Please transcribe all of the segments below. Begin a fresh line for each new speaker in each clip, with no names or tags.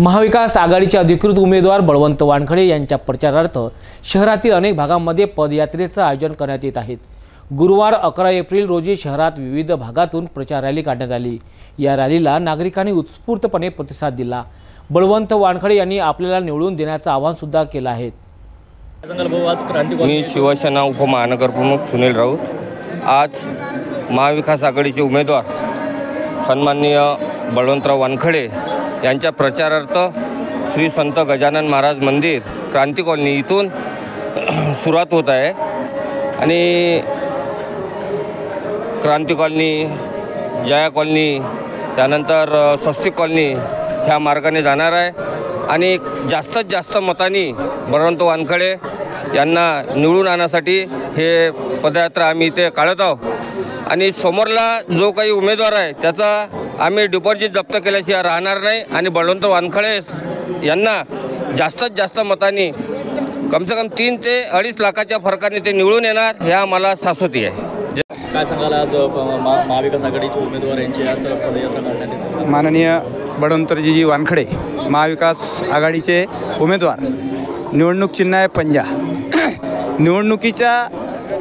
महाविकास आघाडीचे अधिकृत उमेदवार बळवंत वानखडे यांच्या प्रचारार्थ शहरातील अनेक भागांमध्ये पदयात्रेचं आयोजन करण्यात येत आहे। गुरुवार 11 एप्रिल रोजी शहरात विविध भागातून प्रचार रॅली काढण्यात आली। या रॅलीला नागरिकांनी उत्स्फूर्तपणे प्रतिसाद दिला। बळवंत वानखडे यांनी आपल्याला निवडून देण्याचं आवाहन सुद्धा केलं आहे।
मी शिवसेना उपमहानगर प्रमुख सुनील राऊत आज महाविकास आघाडीचे उमेदवार सन्माननीय बळवंतराव वानखडे यांच्या प्रचारार्थ श्री संत गजानन महाराज मंदिर क्रांती कॉलनी इथून सुरुवात होत आहे आणि क्रांती कॉलनी, जया कॉलनी, त्यानंतर स्वस्तिक कॉलनी ह्या मार्गाने जाणार आहे आणि जास्तीत जास्त मतांनी बळवंत वानखडे यांना निवडून आणण्यासाठी हे पदयात्रा आम्ही इथे काढत आहोत आणि समोरला जो काही उमेदवार आहे त्याचा आम्ही डिपॉझिट जप्त केल्याशिवाय राहणार नाही आणि बळवंत वानखडे यांना जास्तीत जास्त मतांनी कमसे कम 3 ते 2.5 लाखाच्या फरकाने ते निवडून येणार हे आम्हाला शाश्वती आहे।
काय सांगाल आज महाविकास आघाडीचे उमेदवार यांची आज पदयात्रा काढण्यात येते?
माननीय बळवंतजी वानखडे महाविकास आघाडीचे उमेदवार, निवडणूक चिन्ह आहे पंजा। निवडणुकीच्या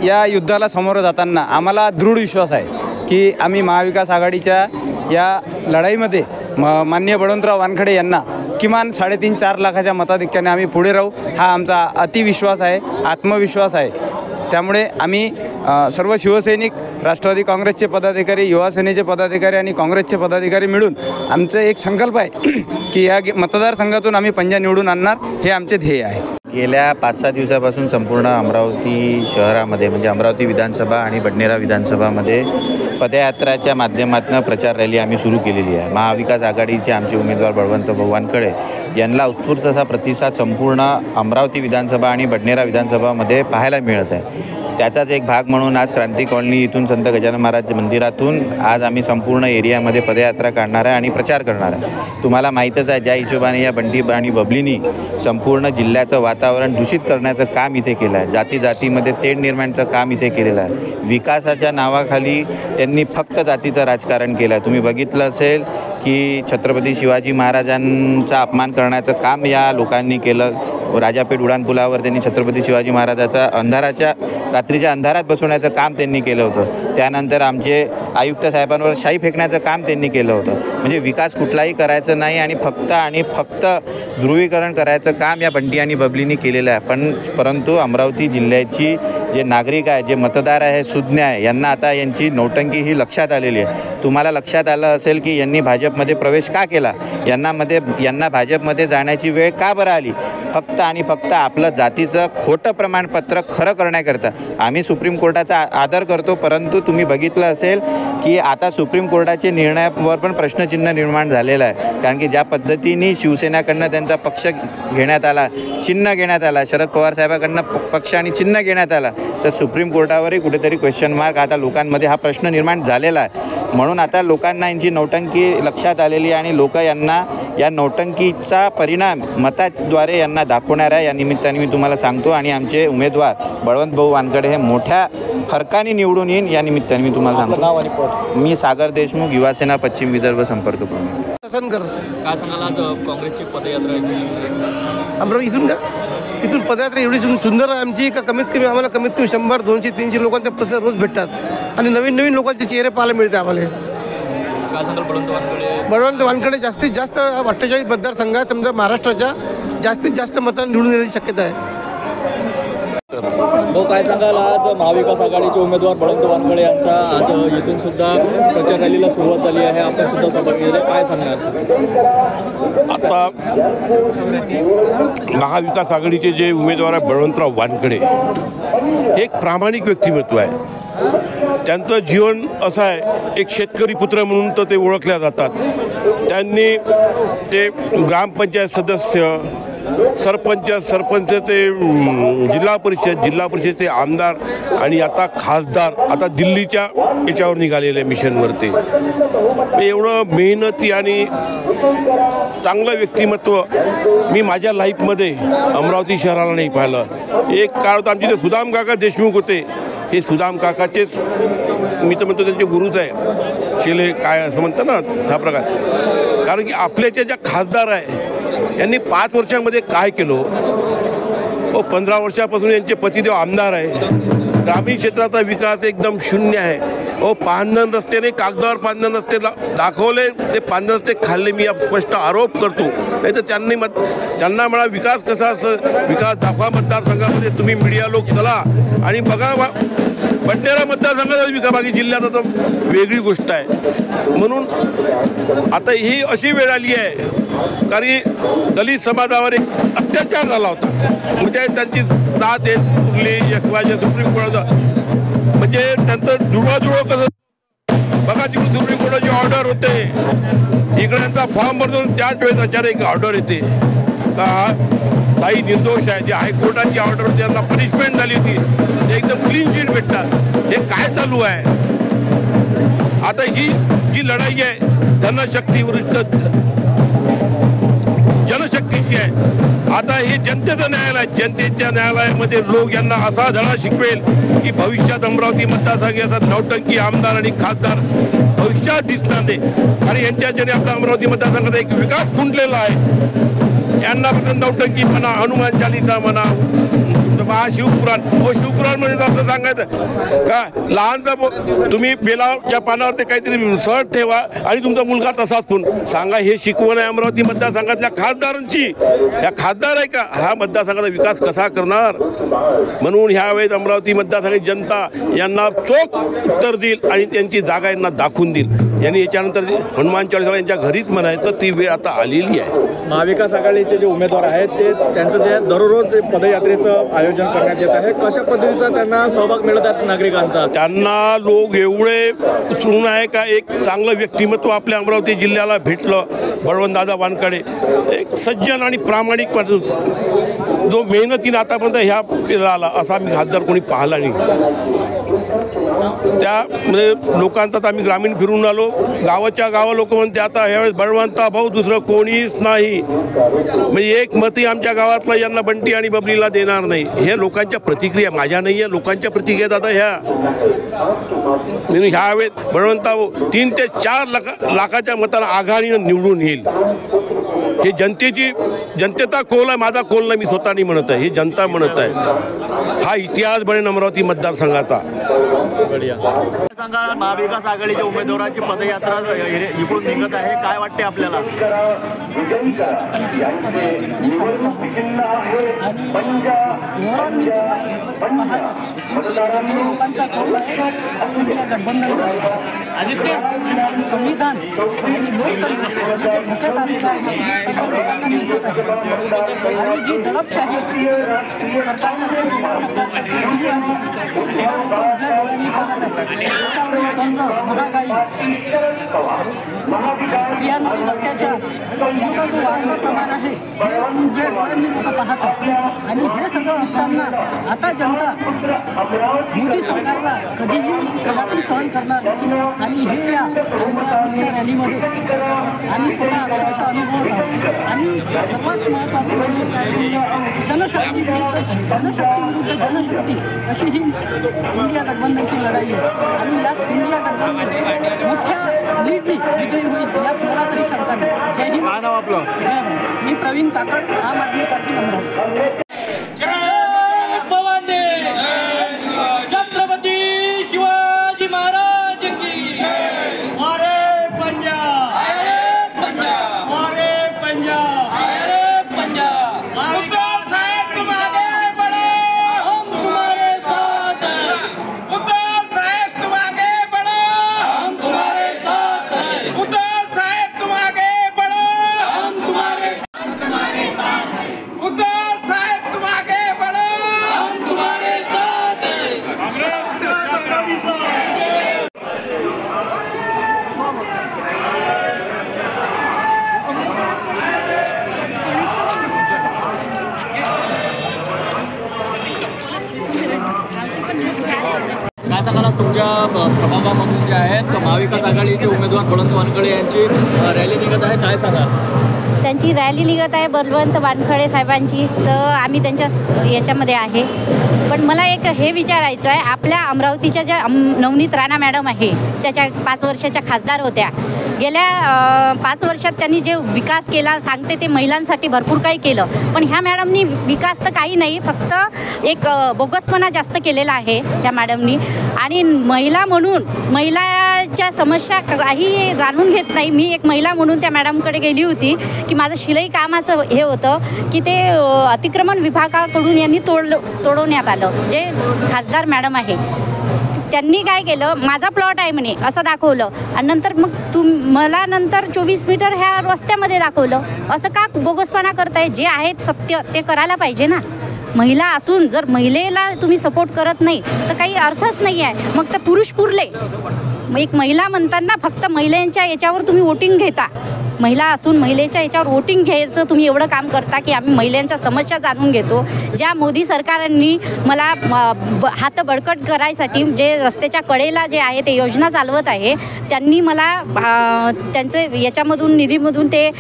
या युद्धाला समोर जाताना आम्हाला दृढ विश्वास आहे की आम्ही महाविकास आघाडीच्या या लढाईमध्ये माननीय बळवंतराव वानखडे यांना किमान 3.5-4 लाखाच्या मताधिक्याने आम्ही पुढे राहू, हा आमचा अतिविश्वास आहे, आत्मविश्वास आहे। त्यामुळे आम्ही सर्व शिवसैनिक, राष्ट्रवादी काँग्रेसचे पदाधिकारी, युवा सेनेचे पदाधिकारी आणि काँग्रेसचे पदाधिकारी मिळून आमचा एक संकल्प आहे की या मतदारसंघातून आम्ही पंजा निवडून आणणार, हे आमचे ध्येय आहे।
गेल्या 5-6 दिवसापासून संपूर्ण अमरावती शहरामध्ये म्हणजे अमरावती विधानसभा आणि बडनेरा विधानसभामध्ये पदयात्राच्या माध्यमातून प्रचार रॅली आम्ही सुरू केलेली आहे। महाविकास आघाडीचे आमचे उमेदवार बळवंत वानखडे यांना उत्स्फूर्त असा प्रतिसाद संपूर्ण अमरावती विधानसभा आणि बडनेरा विधानसभामध्ये पाहायला मिळत आहे। त्याचाच एक भाग म्हणून आज क्रांती कॉलनी इथून संत गजानन महाराज मंदिरातून आज आम्ही संपूर्ण एरियामध्ये पदयात्रा काढणार आहे आणि प्रचार करणार आहे। तुम्हाला माहीतच आहे ज्या हिशोबाने या बंटी आणि बबलीनी संपूर्ण जिल्ह्याचं वातावरण दूषित करण्याचं काम इथे केलं आहे, जातीमध्ये तेढ निर्माणाचं काम इथे केलेलं आहे। विकासाच्या नावाखाली त्यांनी फक्त जातीचं राजकारण केलं आहे। तुम्ही बघितलं असेल की छत्रपती शिवाजी महाराजांचा अपमान करण्याचं काम या लोकांनी केलं। राजापेठ उड्डाणपुलावर त्यांनी छत्रपती शिवाजी महाराजाचा रात्रीच्या अंधारात बसवण्याचं काम त्यांनी केलं होतं। त्यानंतर आमचे आयुक्त साहेबांवर शाई फेकण्याचं काम त्यांनी केलं होतं। म्हणजे विकास कुठलाही करायचं नाही आणि फक्त ध्रुवीकरण करायचं काम या बंटी आणि बबलीनी केलेलं आहे। परंतु अमरावती जिल्ह्याची जे नागरिक आहे, जे मतदार आहे, सुज्ञ आहे, यांना आता यांची नौटंकी ही लक्षात आलेली आहे। तुम्हाला लक्षात आलं असेल की यांनी भाजपमध्ये प्रवेश का केला, यांना भाजपमध्ये जाण्याची वेळ का बरं आली, फक्त आपलं जातीचं खोटं प्रमाणपत्र खरं करण्याकरता। आम्ही सुप्रीम कोर्टाचा आदर करतो, परंतु तुम्ही बघितलं असेल की आता सुप्रीम कोर्टाचे निर्णयावर पण प्रश्नचिन्ह निर्माण झालेलं आहे। कारण की ज्या पद्धतीने शिवसेनेकडनं त्यांचा पक्ष घेण्यात आला, चिन्ह घेण्यात आला, शरद पवार साहेबांकडनं पक्ष आणि चिन्ह घेण्यात आला, तर सुप्रीम कोर्टावरही कुठेतरी क्वेश्चन मार्क आता लोकांमध्ये हा प्रश्न निर्माण झालेला आहे। म्हणून आता लोकांना यांची नौटंकी लक्षात आलेली आहे आणि लोक यांना या नौटंकीचा परिणाम मताद्वारे यांना दाखवणार आहे। या निमित्ताने मी तुम्हाला सांगतो आणि आमचे उमेदवार बळवंत भाऊ वानखडे हे मोठ्या फरकाने निवडून येईन या निमित्ताने मी तुम्हाला सांगतो। मी सागर देशमुख, युवा सेना पश्चिम विदर्भ संपर्क प्रमुख।
काय सांगाल आज काँग्रेसची पदयात्रा
अमरावती इथून पदयात्रा एवढी सुंदर आहे आमची का कमीत कमी 100, 200, 300 लोकांचे प्रतिसाद रोज भेटतात आणि नवीन लोकांचे चेहरे पाहायला मिळते आम्हाला।
काय सांगाल
बळवंत वानखडे जास्तीत जास्त 48 मतदारसंघात समजा महाराष्ट्राच्या जास्तीत जास्त मतांनी निवडून येण्याची शक्यता आहे।
काय सांगाल आज महाविकास आघाडीचे उमेदवार बळवंत वानखडे यांचा आज इथून सुद्धा प्रचार रॅलीला सुरुवात झाली आहे, आपण सुद्धा सहभागी झाले, काय सांगणार?
आता महाविकास आघाडीचे जे उमेदवार आहे बळवंतराव वानखडे हे एक प्रामाणिक व्यक्तिमत्व आहे। त्यांचं जीवन असं आहे, एक शेतकरी पुत्र म्हणून तर ते ओळखल्या जातात। त्यांनी ते ग्रामपंचायत सदस्य, सरपंच ते जिल्हा परिषद ते आमदार आणि आता खासदार, आता दिल्लीच्या याच्यावर निघालेले मिशनवर ते एवढं मेहनती आणि चांगलं व्यक्तिमत्व मी माझ्या लाईफमध्ये अमरावती शहराला नाही पाहिलं। एक काळ होता आमचे ते सुदाम काका देशमुख होते, हे सुदाम काकाचेच मी तर म्हणतो त्यांचे गुरुच आहे, शेले काय असं म्हणतं ना हा प्रकार। कारण की आपल्याच्या ज्या खासदार आहे यांनी 5 वर्षामध्ये काय केलं? 15 वर्षापासून यांचे पतिदेव आमदार आहे. ग्रामीण क्षेत्राचा विकास एकदम शून्य आहे. पांधन रस्त्याने कागदावर पांधन रस्ते दाखवले, ते पांधन रस्ते खाल्ले. मी स्पष्ट आरोप करतो. नाही तर त्यांना म्हणा विकास कसा असं विकास दाखवा मतदारसंघामध्ये. तुम्ही मीडिया लोक चला आणि बघा. बडनेरा मतदारसंघाचा विकास बाकी जिल्ह्याचा तर वेगळी गोष्ट आहे. म्हणून आता ही अशी वेळ आली आहे कारण दलित समाजावर एक अत्याचार झाला होता. म्हणजे त्यांची जात कुठली सुप्रीम कोर्टाचा म्हणजे त्यांचं जुळवाजुळव कसं बघा. तिकडे सुप्रीम कोर्टाची ऑर्डर होते, इकडे त्यांचा फॉर्म भरतो, त्याच वेळेस अचानक ऑर्डर येते का काही निर्दोष आहे. जे हायकोर्टाची ऑर्डर होती त्यांना पनिशमेंट झाली होती, ते एकदम क्लीन चिट भेटतात. हे काय चालू आहे? आता ही जी लढाई आहे धनशक्ती विरुद्ध जनशक्तीची आहे. आता हे जनतेचं न्यायालय, जनतेच्या न्यायालयामध्ये लोक यांना असा धडा शिकवेल की भविष्यात अमरावती मतदारसंघाचा नौटंकी आमदार आणि खासदार भविष्यात दिसणार नाही. आणि यांच्याच्याने आपल्या अमरावती मतदारसंघाचा एक विकास खुंटलेला आहे. यांना फक्त नौटंकी म्हणा, हनुमान चालीसा म्हणा, शिवपुराण. शिवपुराण म्हणजे असं सांगायचं का लहानचा तुम्ही बेलाच्या पानावर ते काहीतरी सर्ट ठेवा आणि तुमचा मुलगा तसाच पण सांगा. हे शिकवण आहे अमरावती मतदारसंघातल्या खासदारांची. या खासदार आहे का हा मतदारसंघाचा विकास कसा करणार? म्हणून ह्यावेळेस अमरावती मतदारसंघाची जनता यांना चोख उत्तर देईल आणि त्यांची जागा यांना दाखवून देईल. यांनी याच्यानंतर हनुमान चालीसा यांच्या घरीच म्हणायचं ती वेळ आता आलेली आहे.
महाविकास आघाडीचे जे उमेदवार आहेत त्यांचं ते दररोज पदयात्रेचं आयोजन करण्यात येत आहे. कशा पद्धतीचा त्यांना सहभाग मिळत आहे नागरिकांचा?
त्यांना लोक एवढे उत्सुक आहे का एक चांगलं व्यक्तिमत्व आपल्या अमरावती जिल्ह्याला भेटलं. बळवंतदादा वानखडे एक सज्जन आणि प्रामाणिक माणूस जो मेहनतीने आतापर्यंत ह्या पिढीला आला असा मी खासदार कोणी पाहिला नाही. त्या म्हणजे लोकांचा आम्ही ग्रामीण फिरून आलो. गावाच्या गावा लोक म्हणते आता ह्यावेळेस बळवंता भाऊ दुसरं कोणीच नाही. म्हणजे एक मती आमच्या गावातला यांना बंटी आणि बबलीला देणार नाही. हे लोकांच्या प्रतिक्रिया माझ्या नाही आहे, लोकांच्या प्रतिक्रिया आता ह्या. ह्यावेळेस बळवंता भाऊ 3 ते 4 लाखाच्या मताला आघाडीनं निवडून येईल. हे जनतेचा कौल आहे, माझा कौल नाही. मी स्वतःनी म्हणत आहे, हे जनता म्हणत आहे. हा इतिहास बनेल अमरावती मतदारसंघाचा.
सांगा महाविकास आघाडीच्या उमेदवारांची पदयात्रा इकडून निघत आहे, काय वाटते आपल्याला?
संविधान आणि लोकतंत्र मुख्यतः आणि जी दडपशाही महागाई स्त्रियांवरील अत्याचार याचा जो वाढता प्रमाण आहे हे डोळ्यांनी लोक पाहतात. आणि हे सगळं असताना आता जनता मोदी सरकारला कदापि सहन करणार नाही. आणि हे या आमच्या रॅलीमध्ये आम्ही स्वतः अक्षरशः अनुभवत आहोत. आणि सर्वात महत्त्वाचं म्हणजे जनशक्ती विरुद्ध जनशक्ती अशी ही इंडिया गठबंधनची लढाई आहे. आणि यात इंडिया गठबंधन मोठ्या लीडनी विजयी होईल यात मला तरी शंका नाही. जय हिंद.
काय नाव आपलं?
जय भारत. मी प्रवीण काकड, आम आदमी पार्टी अमरावती.
छत्रपती शिवाजी महाराज की वारे पंजाब, वारे पंजाब, उद्धव साहेब तुम आगे बढ़ो, हम तुम्हारे साथ हैं. उद्धव साहेब तुम आगे बढ़ो, हम तुम्हारे साथ हैं. उद्धव साहेब तुम आगे बढ़ो, हम तुम्हारे साथ हैं. उद्धव साहेब तुम आगे बढ़ो, हम तुम्हारे साथ हैं.
काय सांगाल तुमच्या प्रभागामधून जे आहेत महाविकास आघाडीचे उमेदवार बळवंत वानखडे यांची रॅली निघत आहे, काय सांगाल?
त्यांची रॅली निघत आहे बळवंत वानखडे साहेबांची, तर आम्ही त्यांच्या याच्यामध्ये आहे. पण मला एक हे विचारायचं आहे, आपल्या अमरावतीच्या ज्या नवनीत राणा मॅडम आहे त्याच्या 5 वर्षाच्या खासदार होत्या, गेल्या 5 वर्षात त्यांनी जे विकास केला सांगते ते महिलांसाठी भरपूर काही केलं, पण ह्या मॅडमनी विकास तर काही नाही, फक्त एक बोगसपणा जास्त केलेला आहे ह्या मॅडमनी. आणि महिला म्हणून महिलाच्या समस्या काही जाणून घेत नाही. मी एक महिला म्हणून त्या मॅडमकडे गेली होती की माझं शिलाई कामाचं हे होतं की ते अतिक्रमण विभागाकडून यांनी तोडवण्यात आलं. जे खासदार मॅडम आहे त्यांनी काय केलं, माझा प्लॉट आहे म्हणे असं दाखवलं, आणि नंतर मग मला नंतर 24 मीटर ह्या रस्त्यामध्ये दाखवलं. असं का बोगसपणा करताय? जे आहेत सत्य ते करायला पाहिजे ना. महिला असून जर महिलेला तुम्ही सपोर्ट करत नाही तर काही अर्थच नाही आहे. मग तर पुरुष पुरले. एक महिला म्हणताना फक्त महिलांच्या याच्यावर तुम्ही वोटिंग घेता. महिला असून महिलेच्या याच्यावर वोटिंग घ्यायचं तुम्ही एवढं काम करता की आम्ही महिलांच्या समस्या जाणून घेतो. ज्या मोदी सरकारने मला हात बळकट करायसाठी जे रस्त्याच्या कडेला जे आहे ते योजना चालवत आहे, त्यांनी मला त्यांचे याच्यामधून निधीमधून ते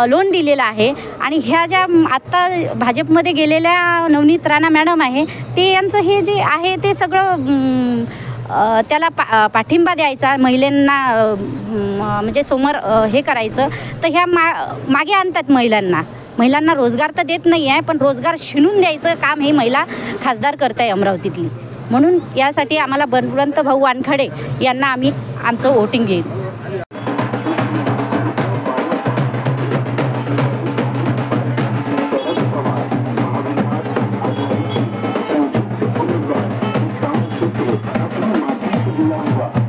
लोन दिलेलं आहे. आणि ह्या ज्या आत्ता भाजपमध्ये गेलेल्या नवनीत राणा मॅडम आहे ते यांचं हे जे आहे ते सगळं त्याला पाठिंबा द्यायचा, महिलांना म्हणजे समोर हे करायचं. तर ह्या मागे आणतात महिलांना रोजगार तर देत नाही आहे, पण रोजगार शिणून द्यायचं काम हे महिला खासदार करत आहे अमरावतीतली. म्हणून यासाठी आम्हाला बळवंत भाऊ वानखडे यांना आम्ही आमचं वोटिंग घेईल.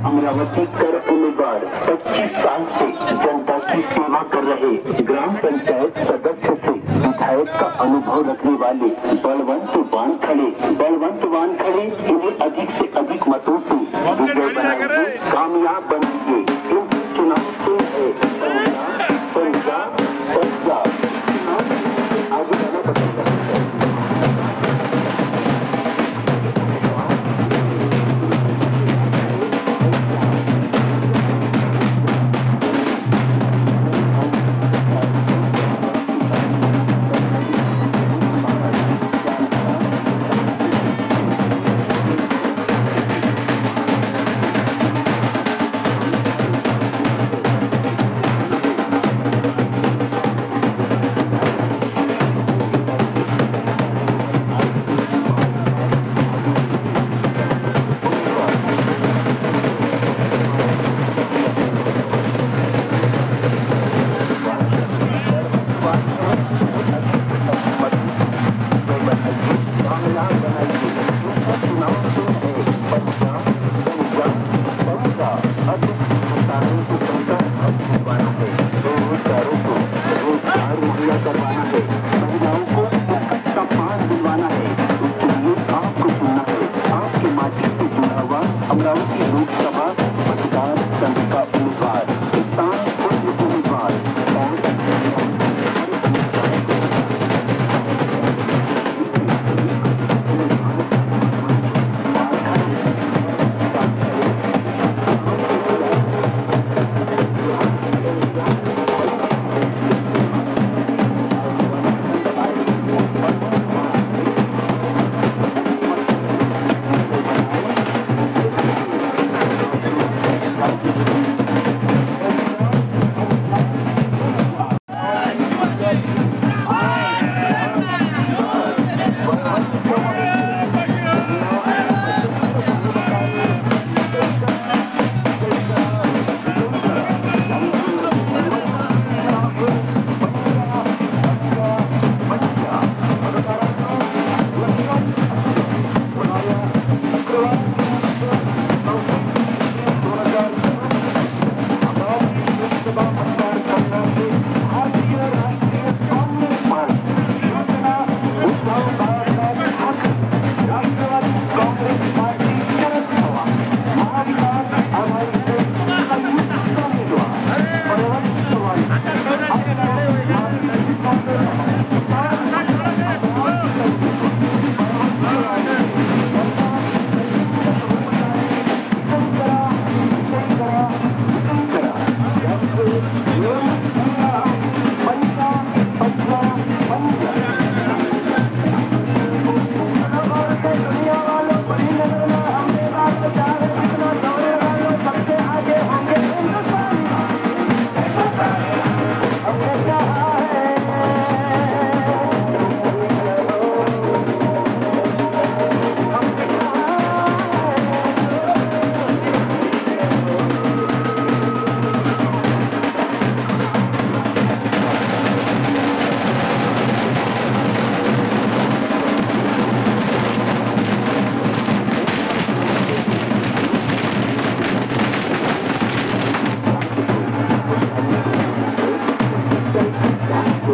अमरावती कर उम्मीदवार 25 साल से जनता की सेवा कर रहे ग्राम पंचायत सदस्य से विधायक का अनुभव रखने वाले बलवंत वानखड़े इन्हें अधिक से अधिक मतों से विजय बनाएंगे, कामयाब बनेंगे. इन चुनाव से है पंजाब आगे जाना पसंद है. अमरावती लोकसभा मतदार संघ का उम्मीदवार किसान उम्मीदवार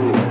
रहे